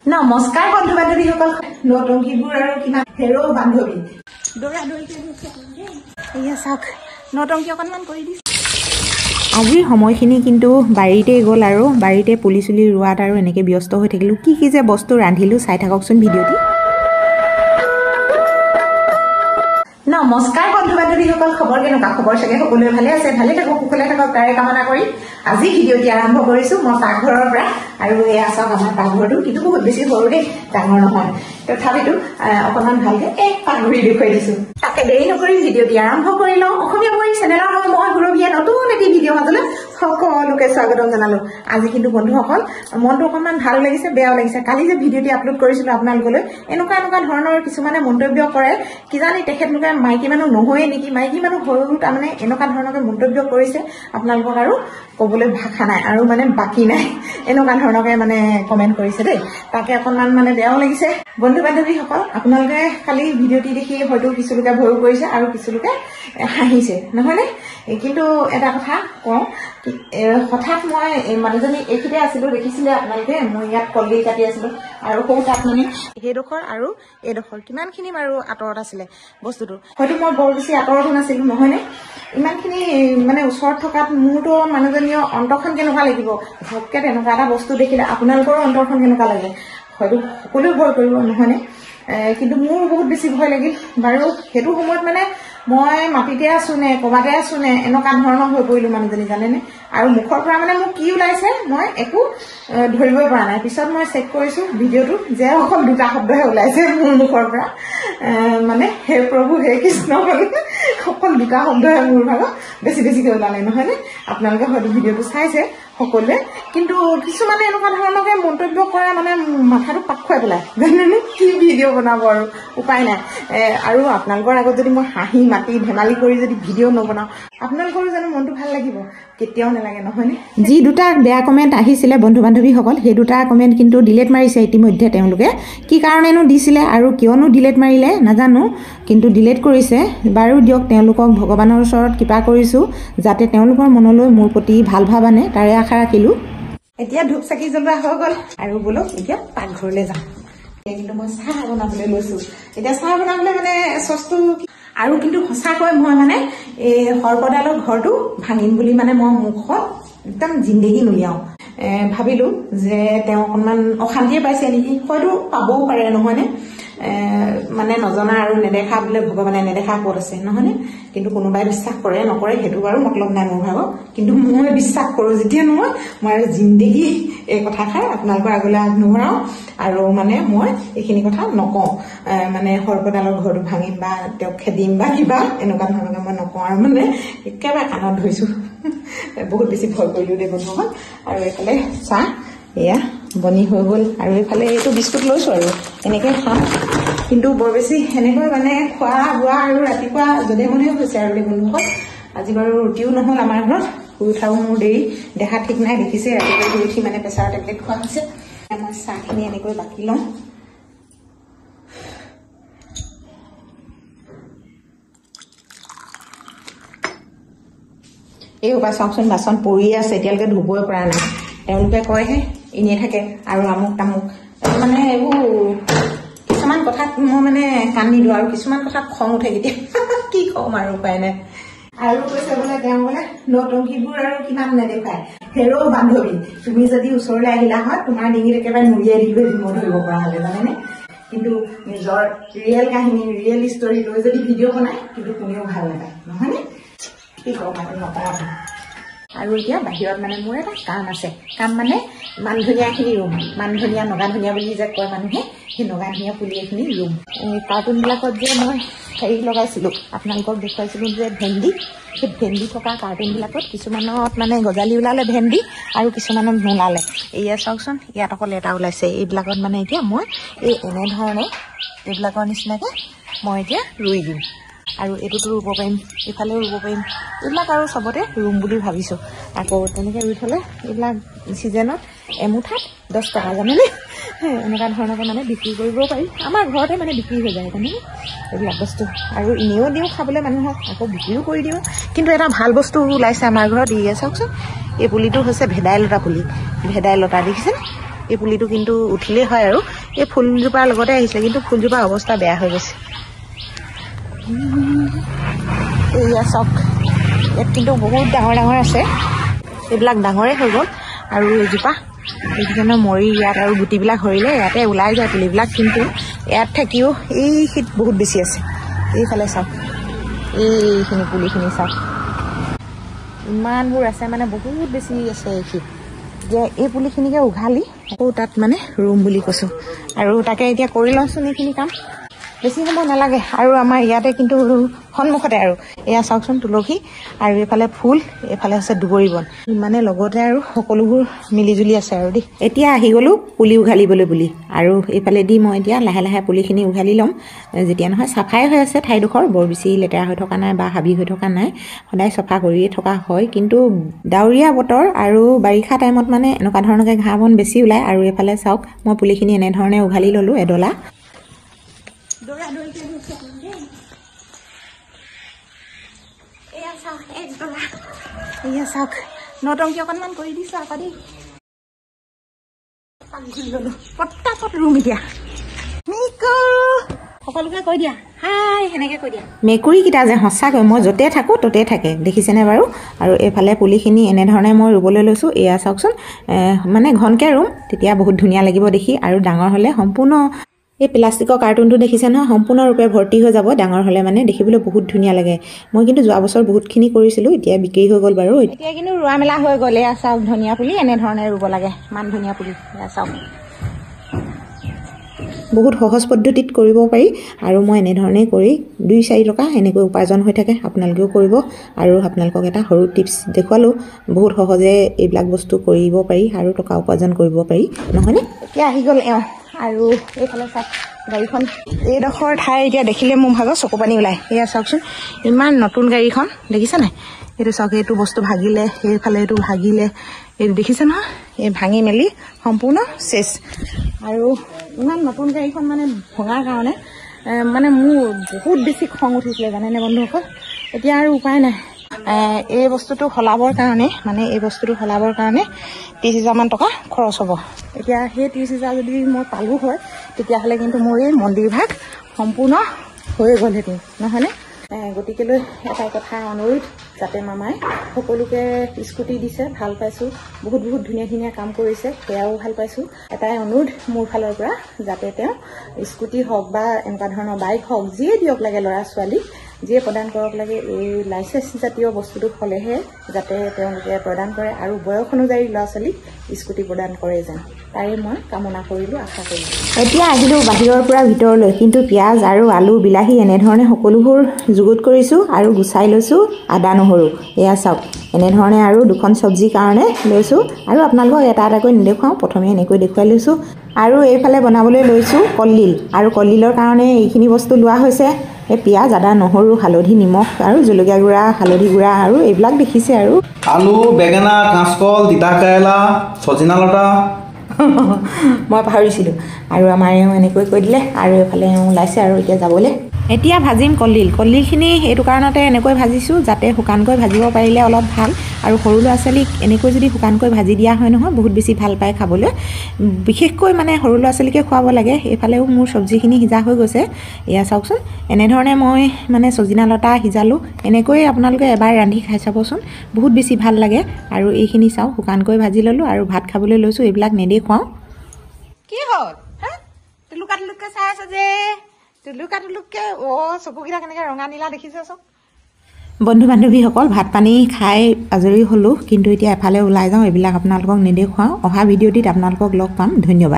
নমস্কাৰ বন্ধু বান্ধৱীসকল নটংকীবোৰ আৰু কিমান হেৰো বান্ধৱী দৌৰা দৌৰিকে এয়া চাওক নটংকী অকণমান কৰি দিছে আজিৰ সময়খিনি কিন্তু বাৰীতে গ'ল আৰু বাৰীতে পুলি চুলি ৰোৱাত আৰু এনেকৈ ব্যস্ত হৈ থাকিলোঁ কি যে বস্তু ৰান্ধিলোঁ চাই থাককচোন ভিডিঅ'টি নমস্কাৰ বন্ধু বান্ধৱীসকল খবৰ কেনেকুৱা খবৰ চাগে সকলোৱে ভালে আছে ভালে থাকক কুশলে থাকক তাৰে কামনা কৰি আজি ভিডিঅ'টি আৰম্ভ কৰিছোঁ মই পাকঘৰৰ পৰা আৰু এয়া চাওক আমাৰ পাকঘৰটো কিন্তু বহুত বেছি সৰু দেই ডাঙৰ নহয় তথাপিতো অকণমান ভালকৈ পাকঘৰি দেখুৱাই দিছোঁ তাকে দেৰি নকৰি ভিডিঅ'টি আৰম্ভ কৰি লওঁ অসমীয়া বৰী চেনেলৰ মই সুৰভীয়া নতুন এটি ভিডিঅ' মাজলৈ সকলোকে স্বাগতম জনালোঁ আজি কিন্তু বন্ধুসকল মনটো অকণমান ভাল লাগিছে বেয়াও লাগিছে কালি যে ভিডিঅ'টি আপলোড কৰিছিলোঁ আপোনালোকলৈ এনেকুৱা ধৰণৰ কিছুমানে মন্তব্য কৰে কিজানি তেখেতলোকে মাইকী মানুহ নহয়ে নেকি মাইকী মানুহ হৈও তাৰমানে এনেকুৱা ধৰণকে মন্তব্য কৰিছে আপোনালোকক আৰু ক'বলৈ ভাষা নাই আৰু মানে বাকী নাই এনেকুৱা ধৰণকে মানে কমেণ্ট কৰিছে দেই তাকে অকণমান মানে বেয়াও লাগিছে বন্ধু বান্ধৱীসকল আপোনালোকে কালি ভিডিঅ'টি দেখি হয়তো কিছুলোকে ভয়ো কৰিছে আৰু কিছুলোকে হাঁহিছে নহয়নে কিন্তু এটা কথা কওঁ হঠাৎ মই মানুহজনী এইখিনিতে আছিলোঁ দেখিছিলে আপোনালোকে মই ইয়াত কলডিল কাটি আছিলোঁ আৰু সৌ তাত মানে সেইডোখৰ আৰু এইডোখৰ কিমানখিনি বাৰু আঁতৰত আছিলে বস্তুটো হয়তো মই বৰ বেছি আঁতৰতো নাছিলোঁ নহয়নে ইমানখিনি মানে ওচৰত থকাত মোৰতো মানুহজনীৰ অন্তৰখন কেনেকুৱা লাগিব ঘপকৈ তেনেকুৱা এটা বস্তু দেখিলে আপোনালোকৰো অন্তৰখন কেনেকুৱা লাগে হয়তো সকলোৱে ভয় কৰিব নহয়নে কিন্তু মোৰ বহুত বেছি ভয় লাগিল বাৰু সেইটো সময়ত মানে মই মাটিতে আছোঁ নে ক'ৰবাতে আছোঁ নে এনেকুৱা ধৰণৰ হৈ পৰিলোঁ মানুহজনী জানেনে আৰু মুখৰ পৰা মানে মোক কি ওলাইছে মই একো ধৰিবই পৰা নাই পিছত মই চেক কৰিছোঁ ভিডিঅ'টো যে অকল দুটা শব্দহে ওলাইছে মোৰ মুখৰ পৰা মানে হে প্ৰভু হে কৃষ্ণ অকল দুটা শব্দহে মোৰ ভাগত বেছিকৈ ওলালে নহয়নে আপোনালোকে হয়তো ভিডিঅ'টো চাইছে সকলোৱে কিন্তু কিছুমানে এনেকুৱা ধৰণকে মন্তব্য কৰে মানে মাথাটো পাক খুৱাই পেলায় জানেনে কি ভিডিঅ' বনাব আৰু উপায় নাই আৰু আপোনালোকৰ আগত যদি মই হাঁহি মাতি ধেমালি কৰি যদি ভিডিঅ' নবনাওঁ আপোনালোকৰো জানো মনটো ভাল লাগিব কেতিয়াও নালাগে নহয়নে যি দুটা বেয়া কমেণ্ট আহিছিলে বন্ধু বান্ধৱীসকল সেই দুটা কমেণ্ট কিন্তু ডিলেট মাৰিছে ইতিমধ্যে তেওঁলোকে কি কাৰণেনো দিছিলে আৰু কিয়নো ডিলেট মাৰিলে নাজানো কিন্তু ডিলেট কৰিছে বাৰু দিয়ক তেওঁলোকক ভগৱানৰ ওচৰত কৃপা কৰিছোঁ যাতে তেওঁলোকৰ মনলৈ মোৰ প্ৰতি ভাল ভাৱ আনে তাৰে আশা ৰাখিলোঁ এতিয়া ধূপ চাকি জ্বলোৱা হৈ গ'ল আৰু বলক এতিয়া পাকঘৰলৈ যাওঁ কিন্তু মই চাহ বনাবলৈ লৈছোঁ এতিয়া চাহ বনাবলৈ মানে চচটো আৰু কিন্তু সঁচাকৈ মই মানে এই সৰ্পডালৰ ঘৰটো ভাঙিম বুলি মানে মই মুখত একদম জিন্দেগী নুলিয়াওঁ ভাবিলোঁ যে তেওঁ অকণমান অশান্তিয়ে পাইছে নেকি হয়তো পাবও পাৰে নহয়নে মানে নজনা আৰু নেদেখা বোলে ভগৱানে নেদেখা ক'ত আছে নহয়নে কিন্তু কোনোবাই বিশ্বাস কৰে নকৰে সেইটো বাৰু মতলব নাই মোৰ ভাগত কিন্তু মই বিশ্বাস কৰোঁ যেতিয়া নহয় মই আৰু জিন্দেগী এই কথাষাৰ আপোনালোকৰ আগলৈ আগনবঢ়াওঁ আৰু মানে মই এইখিনি কথা নকওঁ মানে সৰ্পডালৰ ঘৰটো ভাঙিম বা তেওঁক খেদিম বা কিবা এনেকুৱা ধৰণকে মই নকওঁ আৰু মানে একেবাৰে কাণত ধৰিছোঁ বহুত বেছি ভয় কৰিলোঁ দেই বন্ধুসকল আৰু এইফালে চাহ এয়া বনি হৈ গ'ল আৰু এইফালে এইটো বিস্কুট লৈছোঁ আৰু এনেকৈ খাম কিন্তু বৰ বেছি সেনেকৈ মানে খোৱা বোৱা আৰু ৰাতিপুৱা যধে মধে হৈছে আৰু দেই বন্ধুসকল আজি বাৰু ৰুটিও নহ'ল আমাৰ ঘৰত শুই উঠাও মোৰ দেৰি দেহা ঠিক নাই দেখিছে ৰাতিপুৱা শুই উঠি মানে প্ৰেছাৰৰ টেবলেট খোৱা হৈছে মই চাহখিনি এনেকৈ বাকি লওঁ এই সোপা চাওকচোন বাচন পৰিয়ে আছে এতিয়ালৈকে ধুবই পৰা নাই তেওঁলোকে কয়হে এনেই থাকে আৰু আমুক তামুক মানে এইবোৰ কিছুমান কথাত মই মানে কান নিদিওঁ আৰু কিছুমান কথাত খং উঠে কেতিয়া কি ক'ম আৰু উপায় নাই আৰু কৈছে বোলে তেওঁ বোলে নটংকীবোৰ আৰু কিমান নেদেখায় হেৰো বান্ধৱী তুমি যদি ওচৰলৈ আহিলা হয় তোমাৰ ডিঙিত একেবাৰে নুৰিয়াই দিলোঁ মই ধৰিব পৰা হ'লে জানেনে কিন্তু নিজৰ ৰিয়েল কাহিনী ৰিয়েল ষ্টৰী লৈ যদি ভিডিঅ' বনায় কিন্তু কোনেও ভাল নাপায় নহয়নে কি ক'ম আৰু নকওঁ আৰু এতিয়া বাহিৰত মানে মোৰ এটা কাম আছে কাম মানে মান ধনিয়াখিনি ৰুম মান ধনিয়া নগা ধনিয়া বুলি যে কয় মানুহে সেই নগা ধনিয়া পুলি এখিনি ৰুম কাৰ্টুনবিলাকত যে মই হেৰি লগাইছিলোঁ আপোনালোকক দেখুৱাইছিলোঁ যে ভেন্দি সেই ভেন্দি থকা কাৰ্টুনবিলাকত কিছুমানত মানে গজালি ওলালে ভেন্দি আৰু কিছুমানত নোলালে এয়া চাওকচোন ইয়াত অকল এটা ওলাইছে এইবিলাকত মানে এতিয়া মই এই এনেধৰণে এইবিলাকৰ নিচিনাকৈ মই এতিয়া ৰুই দিম আৰু এইটোতো ৰুব পাৰিম ইফালেও ৰুব পাৰিম এইবিলাক আৰু চবতে ৰুম বুলি ভাবিছোঁ আকৌ তেনেকৈ ৰুই থ'লে এইবিলাক ছিজনত এমুঠাত 10 টকা জানেনে এনেকুৱা ধৰণকৈ মানে বিক্ৰী কৰিবও পাৰি আমাৰ ঘৰতে মানে বিক্ৰী হৈ যায় তাৰমানে এইবিলাক বস্তু আৰু এনেও দিওঁ খাবলৈ মানুহক আকৌ বিক্ৰীও কৰি দিওঁ কিন্তু এটা ভাল বস্তু ওলাইছে আমাৰ ঘৰত ইয়ে চাওকচোন এই পুলিটো হৈছে ভেদাইলতা পুলি ভেদাইলতা দেখিছেনে এই পুলিটো কিন্তু উঠিলেই হয় আৰু এই ফুলজোপাৰ লগতে আহিছিলে কিন্তু ফুলজোপাৰ অৱস্থা বেয়া হৈ গৈছে এয়া চাওক ইয়াত কিন্তু বহুত ডাঙৰ ডাঙৰ আছে এইবিলাক ডাঙৰে হৈ গ'ল আৰু এইজোপা এইজোপা মৰি ইয়াত আৰু গুটিবিলাক সৰিলে ইয়াতে ওলাই যায় পুলিবিলাক কিন্তু ইয়াত থাকিও এইখিনিত বহুত বেছি আছে এইফালে চাওক এইখিনি পুলিখিনি চাওক ইমানবোৰ আছে মানে বহুত বেছি আছে এইখিনি যে এই পুলিখিনিকে উঘালি আকৌ তাত মানে ৰুম বুলি কৈছোঁ আৰু তাকে এতিয়া কৰি লওঁচোন এইখিনি কাম বেছি সময় নালাগে আৰু আমাৰ ইয়াতে কিন্তু সন্মুখতে আৰু এয়া চাওকচোন তুলসী আৰু এইফালে ফুল এইফালে আছে দুবৰি বন মানে লগতে আৰু সকলোবোৰ মিলিজুলি আছে আৰু দেই এতিয়া আহি গ'লোঁ পুলি উঘালিবলৈ বুলি আৰু এইফালে দি মই এতিয়া লাহে লাহে পুলিখিনি উঘালি ল'ম যেতিয়া নহয় চাফাই হৈ আছে ঠাইডোখৰ বৰ বেছি লেতেৰা হৈ থকা নাই বা হাবি হৈ থকা নাই সদায় চফা কৰিয়ে থকা হয় কিন্তু ডাৱৰীয়া বতৰ আৰু বাৰিষা টাইমত মানে এনেকুৱা ধৰণকৈ ঘাঁহ বন বেছি ওলায় আৰু এইফালে চাওক মই পুলিখিনি এনেধৰণে উঘালি ল'লোঁ এডলা চাওক নটংকি অকণমান কৰি দিছো আকৌ দেই পটাপট ৰুম এতিয়া সকলোকে কৈ দিয়া হাই সেনেকে কৈ দিয়া মেকুৰীকেইটা যে সঁচাকৈ মই য'তে থাকোঁ ত'তে থাকে দেখিছেনে বাৰু আৰু এইফালে পুলিখিনি এনেধৰণে মই ৰুবলৈ লৈছোঁ এয়া চাওকচোন মানে ঘনকৈ ৰুম তেতিয়া বহুত ধুনীয়া লাগিব দেখি আৰু ডাঙৰ হ'লে সম্পূৰ্ণ এই প্লাষ্টিকৰ কাৰ্টুনটো দেখিছে নহয় সম্পূৰ্ণৰূপে ভৰ্তি হৈ যাব ডাঙৰ হ'লে মানে দেখিবলৈ বহুত ধুনীয়া লাগে মই কিন্তু যোৱা বছৰ বহুতখিনি কৰিছিলোঁ এতিয়া বিক্ৰী হৈ গ'ল বাৰু এতিয়া কিন্তু ৰোৱা মেলা হৈ গ'ল এয়া চাওক ধনিয়া পুলি এনেধৰণে ৰুব লাগে মান ধনিয়া পুলি এয়া চাওক বহুত সহজ পদ্ধতিত কৰিব পাৰি আৰু মই এনেধৰণেই কৰি 2-4 টকা এনেকৈ উপাৰ্জন হৈ থাকে আপোনালোকেও কৰিব আৰু আপোনালোকক এটা সৰু টিপছ দেখুৱালোঁ বহুত সহজে এইবিলাক বস্তু কৰিব পাৰি আৰু টকা উপাৰ্জন কৰিব পাৰি নহয়নে এতিয়া আহি গ'ল আৰু এইফালে চাওক গাড়ীখন এইডোখৰ ঠাই এতিয়া দেখিলে মোৰ ভাগৰ চকু পানী ওলায় এয়া চাওকচোন ইমান নতুন গাড়ীখন দেখিছে নাই এইটো চাওক এইটো বস্তু ভাগিলে সেইফালে এইটো ভাগিলে এইটো দেখিছে নহয় এই ভাঙি মেলি সম্পূৰ্ণ চেচ আৰু ইমান নতুন গাড়ীখন মানে ভঙাৰ কাৰণে মানে মোৰ বহুত বেছি খং উঠিছিলে জানেনে বন্ধুসকল এতিয়া আৰু উপায় নাই এই বস্তুটো সলাবৰ কাৰণে 30,000 মান টকা খৰচ হ'ব এতিয়া সেই 30,000 যদি মই পালোঁ হয় তেতিয়াহ'লে কিন্তু মোৰ এই মন্দিৰ ভাগ সম্পূৰ্ণ হৈ গ'লহেঁতেন নহয়নে গতিকেলৈ এটা কথা অনুৰোধ যাতে মামাই সকলোকে স্কুটি দিছে ভাল পাইছোঁ বহুত ধুনীয়া ধুনীয়া কাম কৰিছে সেয়াও ভাল পাইছোঁ এটাই অনুৰোধ মোৰ ফালৰ পৰা যাতে তেওঁ স্কুটি হওক বা এনেকুৱা ধৰণৰ বাইক হওক যিয়ে দিয়ক লাগে ল'ৰা ছোৱালী যিয়ে প্ৰদান কৰক লাগে এই লাইচেন্স জাতীয় বস্তুটো হ'লেহে যাতে তেওঁলোকে প্ৰদান কৰে আৰু বয়স অনুযায়ী ল'ৰা ছোৱালীক স্কুটি প্ৰদান কৰে যেন তাৰে মই কামনা কৰিলোঁ আশা কৰিলোঁ এতিয়া আহিলোঁ বাহিৰৰ পৰা ভিতৰলৈ কিন্তু পিঁয়াজ আৰু আলু বিলাহী এনেধৰণে সকলোবোৰ যুগুত কৰিছোঁ আৰু গুচাই লৈছোঁ আদা নহৰু এয়া চাওক এনেধৰণে আৰু দুখন চব্জিৰ কাৰণে লৈছোঁ আৰু আপোনালোকক এটা এটাকৈ নেদেখুৱাওঁ প্ৰথমে এনেকৈ দেখুৱাই লৈছোঁ আৰু এইফালে বনাবলৈ লৈছোঁ কলডিল আৰু কলডিলৰ কাৰণে এইখিনি বস্তু লোৱা হৈছে এই পিঁয়াজ আদা নহৰু হালধি নিমখ আৰু জলকীয়া গুড়া হালধি গুড়া আৰু এইবিলাক দেখিছে আৰু আলু বেঙেনা কাঁচকল তিতা কেৰেলা সজিনা লতা মই পাহৰিছিলোঁ আৰু আমাৰ এওঁ এনেকৈ কৈ দিলে আৰু এইফালে এওঁ ওলাইছে আৰু এতিয়া যাবলৈ এতিয়া ভাজিম কলডিলখিনি এইটো কাৰণতে এনেকৈ ভাজিছোঁ যাতে শুকানকৈ ভাজিব পাৰিলে অলপ ভাল আৰু সৰু ল'ৰা ছোৱালীক এনেকৈ যদি শুকানকৈ ভাজি দিয়া হয় নহয় বহুত বেছি ভাল পায় খাবলৈ বিশেষকৈ মানে সৰু ল'ৰা ছোৱালীকে খুৱাব লাগে এইফালেও মোৰ চব্জিখিনি সিজা হৈ গৈছে এয়া চাওকচোন এনেধৰণে মই মানে সজিনা লতা সিজালোঁ এনেকৈ আপোনালোকে এবাৰ ৰান্ধি খাই চাবচোন বহুত বেছি ভাল লাগে আৰু এইখিনি চাওক শুকানকৈ ভাজি ল'লোঁ আৰু ভাত খাবলৈ লৈছোঁ এইবিলাক নেদেখুৱাওঁ কি হ'ল হা টুলুকাটুলুককৈ চাই আছে যে টুলুকাটুলুককৈ চকুকেইটা কেনেকৈ ৰঙা নীলা দেখিছেচোন বন্ধু বান্ধৱীসকল ভাত পানী খাই আজৰি হ'লোঁ কিন্তু এতিয়া এফালে ওলাই যাওঁ এইবিলাক আপোনালোকক নেদেখুৱাওঁ অহা ভিডিঅ'টিত আপোনালোকক লগ পাম ধন্যবাদ